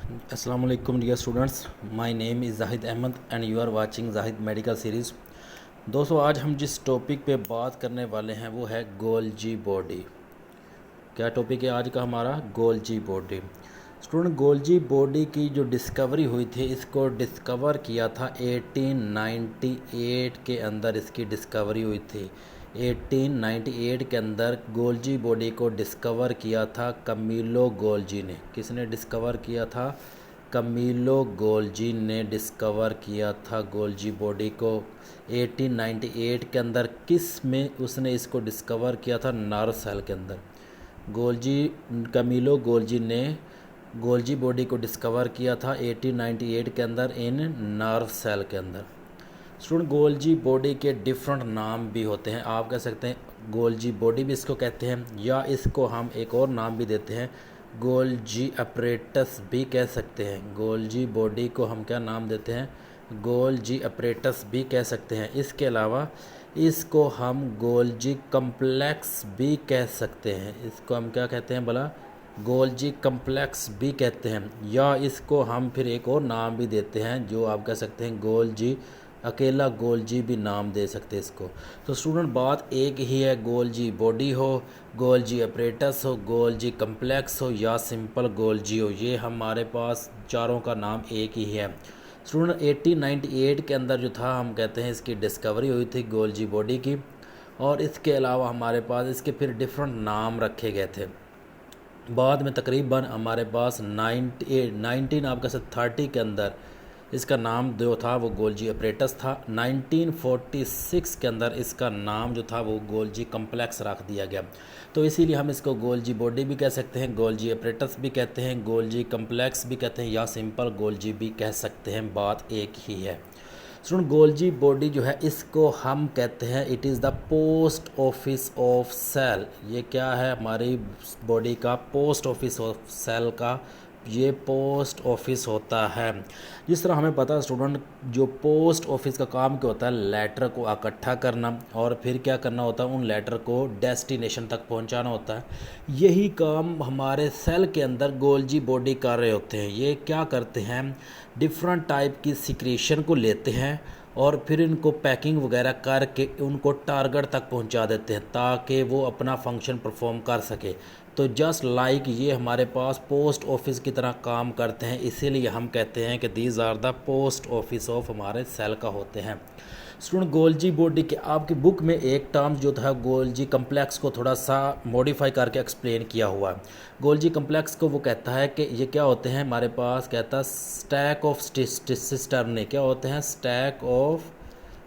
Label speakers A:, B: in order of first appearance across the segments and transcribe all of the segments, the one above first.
A: अस्सलाम वालेकुम dear students, my name is Zahid Ahmed and you are watching Zahid medical series. दोस्तों, आज हम जिस टॉपिक पे बात करने वाले हैं वो है गोल्जी बॉडी। क्या टॉपिक है आज का हमारा? Golgi body. Student, Golgi body की जो डिस्कवरी हुई थी, इसको डिस्कवर किया था 1898 के अंदर इसकी डिस्कवरी हुई थी। 1898 के अंदर गोल्जी बॉडी को डिस्कवर किया था कमीलो गोल्जी ने। किसने डिस्कवर किया था? कमीलो गोल्जी ने डिस्कवर किया था गोल्जी बॉडी को 1898 के अंदर। किस में उसने इसको डिस्कवर किया था? नर्व सेल के अंदर। कमीलो गोल्जी ने गोल्जी बॉडी को डिस्कवर किया था 1898 के अंदर इन नर्व सेल के अंदर। स्टूडेंट, गोल्जी बॉडी के डिफरेंट नाम भी होते हैं। आप कह सकते हैं गोल्जी बॉडी भी इसको कहते हैं, या इसको हम एक और नाम भी देते हैं, गोल्जी अपरेटस भी कह सकते हैं। गोल्जी बॉडी को हम क्या नाम देते हैं? गोल्जी अपरेटस भी कह सकते हैं। इसके अलावा इसको हम गोल्जी कम्प्लेक्स भी कह सकते हैं। इसको हम क्या कहते हैं भला? गोल्जी कम्प्लेक्स भी कहते हैं, या इसको हम फिर एक और नाम भी देते हैं जो आप कह सकते हैं गोल्जी अकेला गोल्जी भी नाम दे सकते हैं इसको। तो स्टूडेंट, बात एक ही है, गोल्जी बॉडी हो, गोल्जी अपरेटस हो, गोल्जी कम्प्लेक्स हो, या सिंपल गोल्जी हो, ये हमारे पास चारों का नाम एक ही है। स्टूडेंट, 1898 के अंदर जो था, हम कहते हैं इसकी डिस्कवरी हुई थी गोल्जी बॉडी की, और इसके अलावा हमारे पास इसके फिर डिफरेंट नाम रखे गए थे। बाद में तकरीबन हमारे पास 1930 के अंदर इसका नाम जो था वो गोल्जी अपरेटस था। 1946 के अंदर इसका नाम जो था वो गोल्जी कम्प्लेक्स रख दिया गया। तो इसीलिए हम इसको गोल्जी बॉडी भी कह सकते हैं, गोल्जी अपरेटस भी कहते हैं, गोल्जी कम्प्लेक्स भी कहते हैं, या सिंपल गोल्जी भी कह सकते हैं। बात एक ही है। स्टूडेंट, गोल्जी बॉडी जो है इसको हम कहते हैं it is the post office of cell. ये क्या है? हमारी बॉडी का पोस्ट ऑफिस ऑफ सेल का ये पोस्ट ऑफिस होता है। जिस तरह हमें पता है स्टूडेंट, जो पोस्ट ऑफिस का काम क्या होता है? लेटर को इकट्ठा करना और फिर क्या करना होता है? उन लेटर को डेस्टिनेशन तक पहुंचाना होता है। यही काम हमारे सेल के अंदर गोल्जी बॉडी कर रहे होते हैं। ये क्या करते हैं? डिफरेंट टाइप की सिक्रेशन को लेते हैं और फिर इनको पैकिंग वगैरह करके उनको टारगेट तक पहुंचा देते हैं ताकि वो अपना फंक्शन परफॉर्म कर सके। तो जस्ट लाइक ये हमारे पास पोस्ट ऑफिस की तरह काम करते हैं, इसीलिए हम कहते हैं कि these are the post office of हमारे सेल का होते हैं। स्टूडेंट, गोल्जी बॉडी के आपकी बुक में एक टर्म जो था गोल्जी कम्प्लेक्स को थोड़ा सा मॉडिफाई करके एक्सप्लेन किया हुआ है। गोल्जी कम्प्लेक्स को वो कहता है कि ये क्या होते हैं हमारे पास? कहता है स्टैक ऑफ सिस्टर्ने। क्या होते हैं? Stack of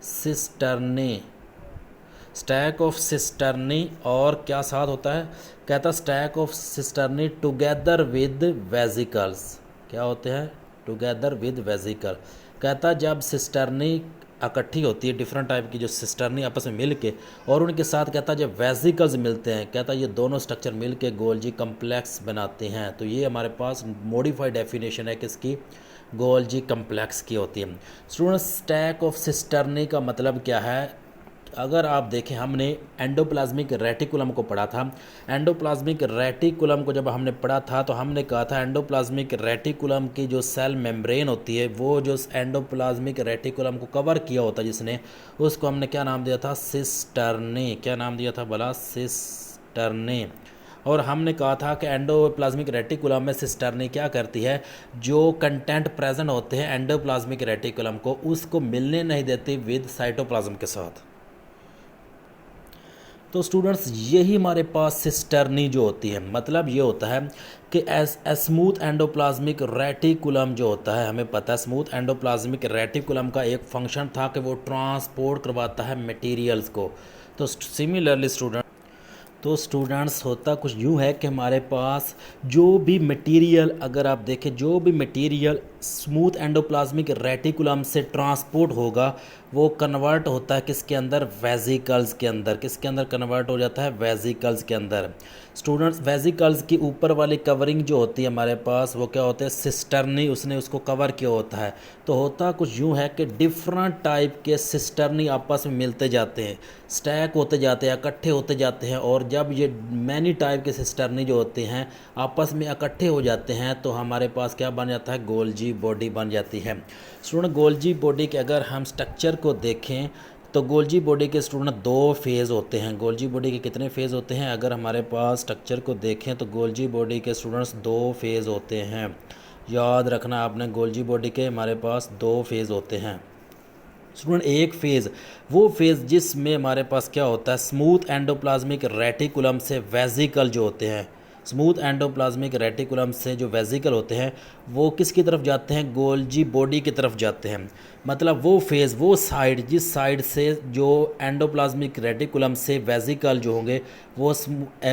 A: cisternae. Stack of cisternae, और क्या साथ होता है? कहता stack of cisternae together with vesicles. क्या होते हैं? Together with vesicle. कहता जब सिस्टर्नी इकट्ठी होती है, डिफरेंट टाइप की जो सिस्टर्नी आपस में मिल के, और उनके साथ कहता जब वेजिकल्स मिलते हैं, कहता ये दोनों स्ट्रक्चर मिल के गोल्जी कम्प्लेक्स बनाते हैं। तो ये हमारे पास मॉडिफाइड डेफिनेशन है किसकी? गोल्जी कम्प्लेक्स की होती है। स्टूडेंट, स्टैक ऑफ सिस्टर्नी का मतलब क्या है? अगर आप देखें, हमने एंडोप्लाज्मिक रेटिकुलम को पढ़ा था। एंडोप्लाज्मिक रेटिकुलम को जब हमने पढ़ा था तो हमने कहा था एंडोप्लाज्मिक रेटिकुलम की जो सेल मेम्ब्रेन होती है, वो जो एंडोप्लाज्मिक रेटिकुलम को कवर किया होता है जिसने, उसको हमने क्या नाम दिया था? सिस्टर्ने। क्या नाम दिया था भला? सिस्टर्ने। और हमने कहा था कि एंडोप्लाज्मिक रेटिकुलम में सिस्टर्नी क्या करती है? जो कंटेंट प्रेजेंट होते हैं एंडोप्लाज्मिक रेटिकुलम को, उसको मिलने नहीं देती विद साइटोप्लाज्म के साथ। तो स्टूडेंट्स, यही हमारे पास सिस्टर्नी जो होती है, मतलब ये होता है कि स्मूथ एंडोप्लाज्मिक रेटिकुलम जो होता है, हमें पता है स्मूथ एंडोप्लाज्मिक रेटिकुलम का एक फंक्शन था कि वो ट्रांसपोर्ट करवाता है मटेरियल्स को। तो सिमिलरली स्टूडेंट्स होता कुछ यूँ है कि हमारे पास जो भी मटेरियल, अगर आप देखें, जो भी मटेरियल स्मूथ एंडोप्लाज्मिक रेटिकुलम से ट्रांसपोर्ट होगा वो कन्वर्ट होता है किसके अंदर? वेजिकल्स के अंदर। किसके अंदर कन्वर्ट हो जाता है? वेजिकल्स के अंदर। स्टूडेंट्स, वेजिकल्स की ऊपर वाली कवरिंग जो होती है हमारे पास, वो क्या होते हैं? सिस्टर्नी, उसने उसको कवर किया होता है। तो होता कुछ यूँ है कि डिफरेंट टाइप के सिस्टर्नी आपस में मिलते जाते हैं। स्टैक होते जाते हैं, इकट्ठे होते जाते हैं, और जब ये मैनी टाइप के सिस्टर्नी जो होते हैं आपस में इकट्ठे हो जाते हैं तो हमारे पास क्या बन जाता है, गोल्जी बॉडी बन जाती है। स्टूडेंट गोल्जी बॉडी के अगर हम स्ट्रक्चर को देखें तो गोल्जी बॉडी के स्टूडेंट दो फेज़ होते हैं। गोल्जी बॉडी के कितने फेज़ होते हैं, अगर हमारे पास स्ट्रक्चर को देखें तो गोल्जी बॉडी के स्टूडेंट्स दो फेज़ होते हैं। याद रखना आपने, गोल्जी बॉडी के हमारे पास दो फेज़ होते हैं। स्टूडेंट एक फेज़ वो फेज़ जिसमें हमारे पास क्या होता है, स्मूथ एंडोप्लाज्मिक रेटिकुलम से वेजिकल जो होते हैं, स्मूथ एंडोप्लाज्मिक रेटिकुलम से जो वेजिकल होते हैं वो किसकी तरफ जाते हैं, गोल्जी बॉडी की तरफ जाते हैं। मतलब वो फेज़, वो साइड जिस साइड से जो एंडोप्लाज्मिक रेटिकुलम से वेजिकल जो होंगे वो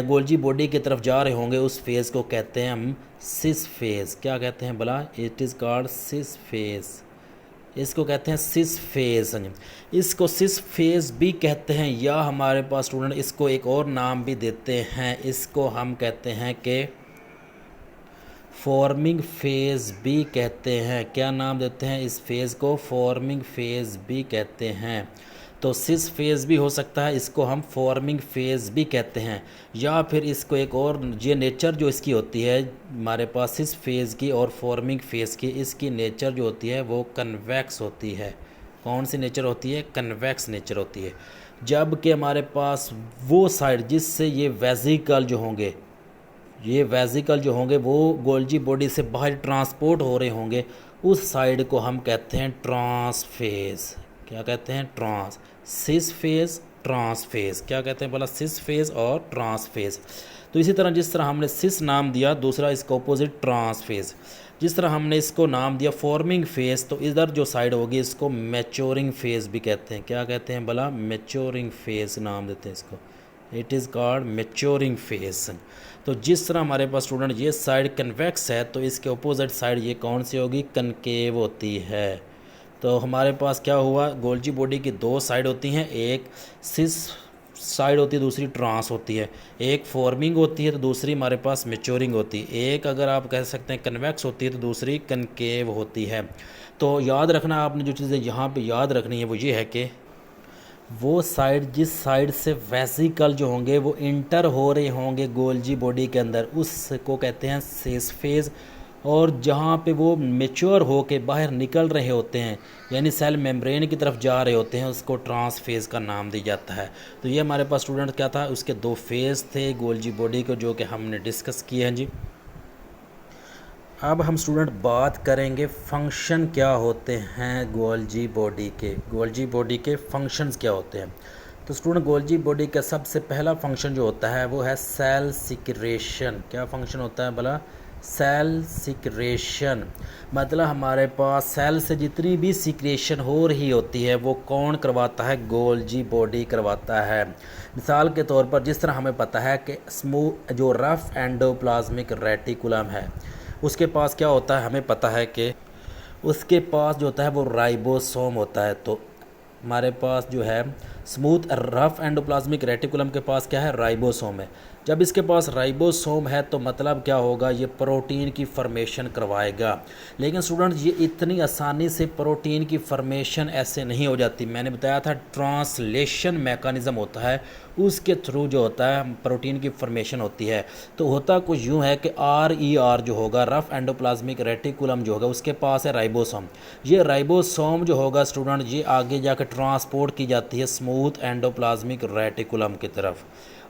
A: गोल्जी बॉडी की तरफ जा रहे होंगे, उस फेज़ को कहते हैं हम सिस फेज़। क्या कहते हैं भला, it is called cis face. इसको कहते हैं सिस फेज़। इसको सिस फेज़ भी कहते हैं, या हमारे पास स्टूडेंट इसको एक और नाम भी देते हैं, इसको हम कहते हैं कि फॉर्मिंग फेज़ भी कहते हैं। क्या नाम देते हैं इस फेज़ को, फॉर्मिंग फेज़ भी कहते हैं। तो सिस फेज़ भी हो सकता है, इसको हम फॉर्मिंग फेज़ भी कहते हैं, या फिर इसको एक और, ये नेचर जो इसकी होती है हमारे पास सिस फेज़ की और फॉर्मिंग फेज़ की, इसकी नेचर जो होती है वो कन्वेक्स होती है। कौन सी नेचर होती है, कन्वेक्स नेचर होती है। जबकि हमारे पास वो साइड जिससे ये वेजिकल जो होंगे, ये वेजिकल जो होंगे वो गोल्जी बॉडी से बाहर ट्रांसपोर्ट हो रहे होंगे, उस साइड को हम कहते हैं ट्रांस फेज़। क्या कहते हैं, ट्रांस। सिस फेज़, ट्रांस फेज़। क्या कहते हैं बोला, सिस फेज़ और ट्रांस फेज़। तो इसी तरह जिस तरह हमने सिस नाम दिया, दूसरा इसका ऑपोजिट ट्रांस फेज़। जिस तरह हमने इसको नाम दिया फॉर्मिंग फेज़, तो इधर जो साइड होगी इसको मैच्योरिंग फेज़ भी कहते हैं। क्या कहते हैं भला, मैच्योरिंग फेज़ नाम देते हैं इसको, it is called maturing phase. तो जिस तरह हमारे पास स्टूडेंट ये साइड कन्वेक्स है तो इसके अपोजिट साइड ये कौन सी होगी, कनकेव होती है। तो हमारे पास क्या हुआ, गोल्जी बॉडी की दो साइड होती हैं, एक सिस साइड होती है, दूसरी ट्रांस होती है। एक फॉर्मिंग होती है तो दूसरी हमारे पास मैच्योरिंग होती है। एक अगर आप कह सकते हैं कन्वेक्स होती है तो दूसरी कनकेव होती है। तो याद रखना आपने जो चीज़ें यहाँ पे याद रखनी है वो ये है कि वो साइड जिस साइड से वेसिकल जो होंगे वो इंटर हो रहे होंगे गोल्जी बॉडी के अंदर, उसको कहते हैं सिस फेज़। और जहाँ पे वो मेच्योर हो के बाहर निकल रहे होते हैं यानी सेल मेम्ब्रेन की तरफ जा रहे होते हैं, उसको ट्रांस फेज़ का नाम दिया जाता है। तो ये हमारे पास स्टूडेंट क्या था, उसके दो फेज़ थे गोल्जी बॉडी को, जो कि हमने डिस्कस किए हैं जी। अब हम स्टूडेंट बात करेंगे फंक्शन क्या होते हैं गोल्जी बॉडी के। गोल्जी बॉडी के फंक्शंस क्या होते हैं। तो स्टूडेंट गोल्जी बॉडी का सबसे पहला फंक्शन जो होता है वो है सेल सिक्रेशन। क्या फंक्शन होता है भला, सेल सिक्रेशन। मतलब हमारे पास सेल से जितनी भी सिक्रेशन हो रही होती है वो कौन करवाता है, गोल्जी बॉडी करवाता है। मिसाल के तौर पर जिस तरह हमें पता है कि स्मूथ जो रफ एंडोप्लाज्मिक रेटिकुलम है उसके पास क्या होता है, हमें पता है कि उसके पास जो होता है वो राइबोसोम होता है। तो हमारे पास जो है स्मूथ रफ एंडोप्लाज्मिक रेटिकुलम के पास क्या है, राइबोसोम है। जब इसके पास राइबोसोम है तो मतलब क्या होगा, ये प्रोटीन की फॉर्मेशन करवाएगा। लेकिन स्टूडेंट ये इतनी आसानी से प्रोटीन की फॉर्मेशन ऐसे नहीं हो जाती। मैंने बताया था ट्रांसलेशन मैकेनिज़्म होता है, उसके थ्रू जो होता है प्रोटीन की फॉर्मेशन होती है। तो होता कुछ यूँ है कि RER जो होगा, रफ एंडोप्लाज्मिक रेटिकुलम जो होगा, उसके पास है राइबोसोम। ये राइबोसोम जो होगा स्टूडेंट, ये आगे जाकर ट्रांसपोर्ट की जाती है स्मूथ एंडोप्लाज्मिक रेटिकुलम की तरफ।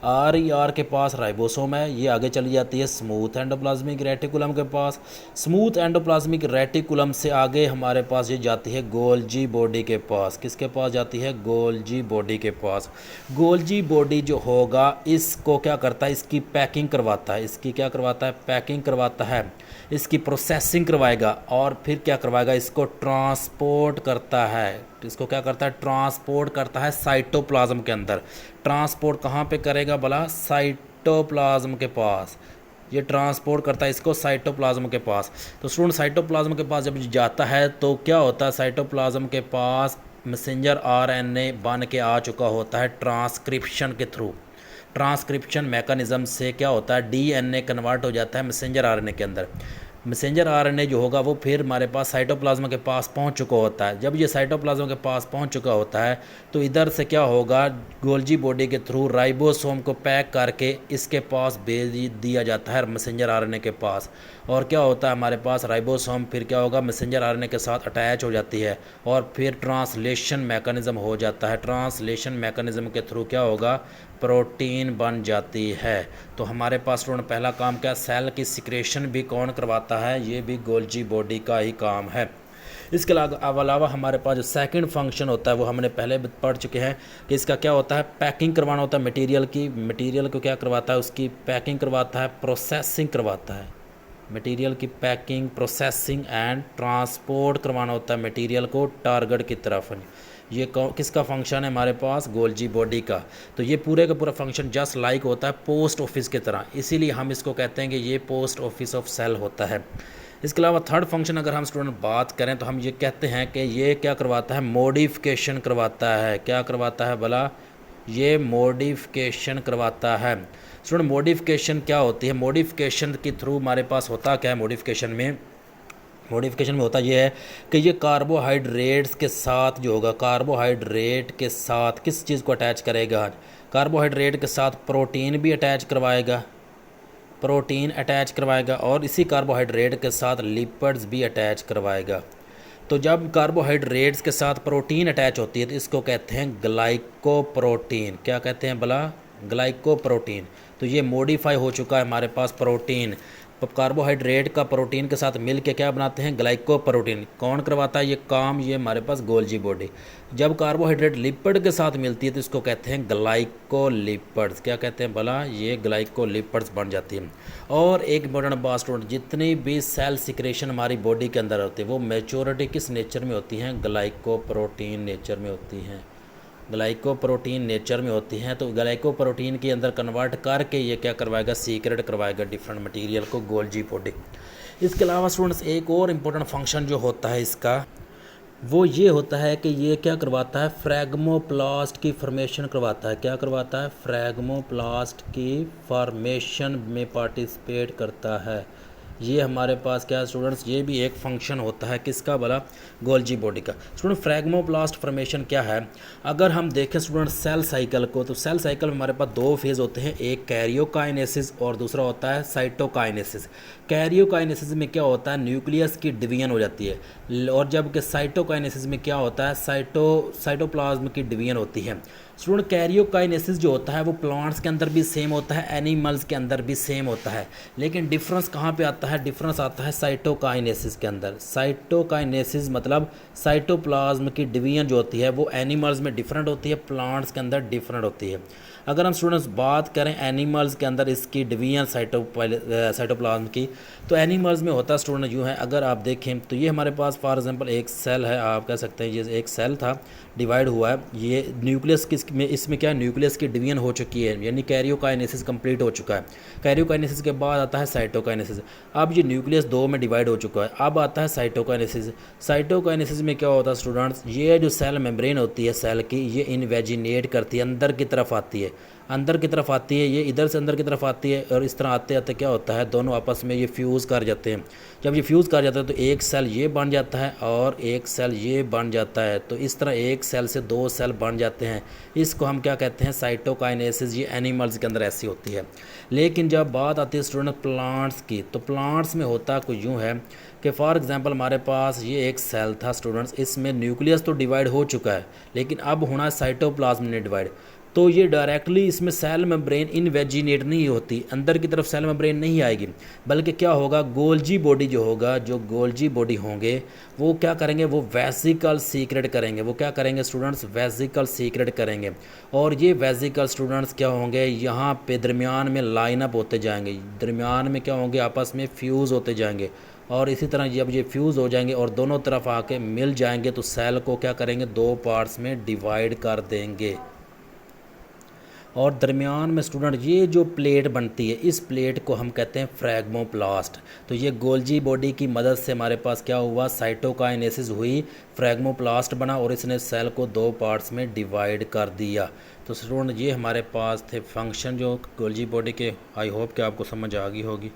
A: RER के पास राइबोसोम है, ये आगे चली जाती है स्मूथ एंडोप्लाज्मिक रेटिकुलम के पास। स्मूथ एंडोप्लाज्मिक रेटिकुलम से आगे हमारे पास ये जाती है गोल्जी बॉडी के पास। किसके पास जाती है, गोल्जी बॉडी के पास। गोल्जी बॉडी जो होगा इसको क्या करता है, इसकी पैकिंग करवाता है। इसकी क्या करवाता है, पैकिंग करवाता है, इसकी प्रोसेसिंग करवाएगा और फिर क्या करवाएगा, इसको ट्रांसपोर्ट करता है। इसको क्या करता है, ट्रांसपोर्ट करता है साइटोप्लाज्म के अंदर। ट्रांसपोर्ट कहाँ पे करेगा भला, साइटोप्लाज्म के पास। ये ट्रांसपोर्ट करता है इसको साइटोप्लाज्म के पास। तो स्टूडेंट साइटोप्लाज्म के पास जब जाता है तो क्या होता है, साइटोप्लाज्म के पास मैसेंजर RNA बन के आ चुका होता है ट्रांसक्रिप्शन के थ्रू। ट्रांसक्रिप्शन मैकेनिज़्म से क्या होता है, DNA कन्वर्ट हो जाता है मैसेंजर RNA के अंदर। मैसेंजर आरएनए जो होगा वो फिर हमारे पास साइटोप्लाज्म के पास पहुंच चुका होता है। जब ये साइटोप्लाज्म के पास पहुंच चुका होता है तो इधर से क्या होगा, गोल्जी बॉडी के थ्रू राइबोसोम को पैक करके इसके पास भेज दिया जाता है मैसेंजर आरएनए के पास। और क्या होता है हमारे पास राइबोसोम फिर क्या होगा, मैसेंजर आरएनए के साथ अटैच हो जाती है और फिर ट्रांसलेशन मैकेनिज़्म हो जाता है। ट्रांसलेशन मैकेनिज़्म के थ्रू क्या होगा, प्रोटीन बन जाती है। तो हमारे पास स्टूडेंट पहला काम क्या, सेल की सिक्रेशन भी कौन करवाता है, ये भी गोल्जी बॉडी का ही काम है। इसके अलावा हमारे पास जो सेकंड फंक्शन होता है वो हमने पहले पढ़ चुके हैं कि इसका क्या होता है, पैकिंग करवाना होता है मटेरियल की। मटेरियल को क्या करवाता है, उसकी पैकिंग करवाता है, प्रोसेसिंग करवाता है। मटेरियल की पैकिंग, प्रोसेसिंग एंड ट्रांसपोर्ट करवाना होता है मटेरियल को टारगेट की तरफ। ये किसका फंक्शन है हमारे पास, गोल्जी बॉडी का। तो ये पूरे का पूरा फंक्शन जस्ट लाइक होता है पोस्ट ऑफिस की तरह, इसीलिए हम इसको कहते हैं कि ये पोस्ट ऑफिस ऑफ सेल होता है। इसके अलावा थर्ड फंक्शन अगर हम स्टूडेंट बात करें तो हम ये कहते हैं कि ये क्या करवाता है, मॉडिफिकेशन करवाता है। क्या करवाता है भला, ये मॉडिफिकेशन करवाता है। स्टूडेंट मॉडिफिकेशन क्या होती है, मॉडिफिकेशन के थ्रू हमारे पास होता क्या है, मॉडिफिकेशन में होता ये है कि ये कार्बोहाइड्रेट्स के साथ जो होगा, कार्बोहाइड्रेट के साथ किस चीज़ को अटैच करेगा, कार्बोहाइड्रेट के साथ प्रोटीन भी अटैच करवाएगा, प्रोटीन अटैच करवाएगा और इसी कार्बोहाइड्रेट के साथ लिपिड्स भी अटैच करवाएगा। तो जब कार्बोहाइड्रेट्स के साथ प्रोटीन अटैच होती है तो इसको कहते हैं ग्लाइकोप्रोटीन। क्या कहते हैं भला, ग्लाइकोप्रोटीन। तो ये मॉडिफाई हो चुका है हमारे पास प्रोटीन, कार्बोहाइड्रेट का प्रोटीन के साथ मिल के क्या बनाते हैं, ग्लाइकोप्रोटीन। कौन करवाता है ये काम, ये हमारे पास गोल्जी बॉडी। जब कार्बोहाइड्रेट लिपिड के साथ मिलती है तो इसको कहते हैं ग्लाइकोलिपिड्स। क्या कहते हैं भला, ये ग्लाइकोलिपिड्स बन जाती है। और एक इंपॉर्टेंट बात स्टूडेंट, जितनी भी सेल सिक्रेशन हमारी बॉडी के अंदर होती है वो मेजॉरिटी किस नेचर में होती हैं, ग्लाइकोप्रोटीन नेचर में होती हैं। ग्लाइकोप्रोटीन नेचर में होती हैं। तो ग्लाइकोप्रोटीन के अंदर कन्वर्ट करके ये क्या करवाएगा, सीक्रेट करवाएगा डिफरेंट मटेरियल को, गोल्जी बॉडी। इसके अलावा स्टूडेंट्स एक और इम्पोर्टेंट फंक्शन जो होता है इसका, वो ये होता है कि ये क्या करवाता है, फ्रैगमोप्लास्ट की फॉर्मेशन करवाता है। क्या करवाता है, फ्रैगमोप्लास्ट की फॉर्मेशन में पार्टिसिपेट करता है। ये हमारे पास क्या है स्टूडेंट्स, ये भी एक फंक्शन होता है किसका भला, गोल्जी बॉडी का। स्टूडेंट फ्रैगमोप्लास्ट फॉर्मेशन क्या है, अगर हम देखें स्टूडेंट सेल साइकिल को, तो सेल साइकिल में हमारे पास दो फेज़ होते हैं, एक कैरियोकाइनेसिस और दूसरा होता है साइटोकाइनेसिस। कैरियोकाइनेसिस में क्या होता है, न्यूक्लियस की डिवीजन हो जाती है, और जबकि साइटोकाइनेसिस में क्या होता है, साइटोप्लाज्म की डिवीजन होती है। स्टूडेंट कैरियोकाइनेसिस जो होता है वो प्लांट्स के अंदर भी सेम होता है, एनिमल्स के अंदर भी सेम होता है, लेकिन डिफरेंस कहाँ पे आता है, डिफरेंस आता है साइटोकाइनेसिस के अंदर। साइटोकाइनेसिस मतलब साइटोप्लाज्म की डिवीजन जो होती है वो एनिमल्स में डिफरेंट होती है, प्लांट्स के अंदर डिफरेंट होती है। अगर हम स्टूडेंट्स बात करें एनिमल्स के अंदर इसकी डिवीजन साइटोप्लाज्म की, तो एनिमल्स में होता है स्टूडेंट यूँ है, अगर आप देखें तो ये हमारे पास फॉर एग्जांपल एक सेल है, आप कह सकते हैं ये एक सेल था, डिवाइड हुआ है, ये न्यूक्लियस में, इसमें क्या न्यूक्लियस की डिवीजन हो चुकी है, यानी कैरियोकाइनेसिस कंप्लीट हो चुका है। कैरियोकाइनेसिस के बाद आता है साइटोकाइनेसिस। अब ये न्यूक्लियस दो में डिवाइड हो चुका है, अब आता है साइटोकाइनेसिस। साइटोकाइनेसिस में क्या होता है स्टूडेंट्स, ये जो सेल मेम्ब्रेन होती है सेल की, ये इन्वेजिनेट करती है, अंदर की तरफ आती है, अंदर की तरफ आती है, ये इधर से अंदर की तरफ आती है, और इस तरह आते आते क्या होता है, दोनों आपस में ये फ्यूज़ कर जाते हैं। जब ये फ्यूज़ कर जाता है तो एक सेल ये बन जाता है और एक सेल ये बन जाता है, तो इस तरह एक सेल से दो सेल बन जाते हैं। इसको हम क्या कहते हैं, साइटोकाइनेसिस। ये एनिमल्स के अंदर ऐसी होती है। लेकिन जब बात आती है स्टूडेंट प्लांट्स की, तो प्लांट्स में होता कुछ यूँ है कि फॉर एग्जांपल हमारे पास ये एक सेल था स्टूडेंट्स, इसमें न्यूक्लियस तो डिवाइड हो चुका है, लेकिन अब होना साइटोप्लाज्म ने डिवाइड। तो ये डायरेक्टली इसमें सेल मेम्ब्रेन इन्वेजिनेट नहीं होती, अंदर की तरफ सेल मेम्ब्रेन नहीं आएगी, बल्कि क्या होगा, गोल्जी बॉडी जो होगा, जो गोल्जी बॉडी होंगे वो क्या करेंगे, वो वेसिकल सीक्रेट करेंगे। वो क्या करेंगे स्टूडेंट्स, वेसिकल सीक्रेट करेंगे। और ये वेसिकल स्टूडेंट्स क्या होंगे, यहाँ पे दरमियान में लाइन अप होते जाएंगे, दरमियान में क्या होंगे, आपस में फ्यूज़ होते जाएंगे, और इसी तरह जब ये फ्यूज़ हो जाएंगे और दोनों तरफ आके मिल जाएंगे तो सेल को क्या करेंगे, दो पार्ट्स में डिवाइड कर देंगे। और दरमियान में स्टूडेंट ये जो प्लेट बनती है, इस प्लेट को हम कहते हैं फ्रैगमोप्लास्ट। तो ये गोल्जी बॉडी की मदद से हमारे पास क्या हुआ, साइटोकाइनेसिस हुई, फ्रैगमोप्लास्ट बना और इसने सेल को दो पार्ट्स में डिवाइड कर दिया। तो स्टूडेंट ये हमारे पास थे फंक्शन जो गोल्जी बॉडी के। आई होप कि आपको समझ आ गई होगी।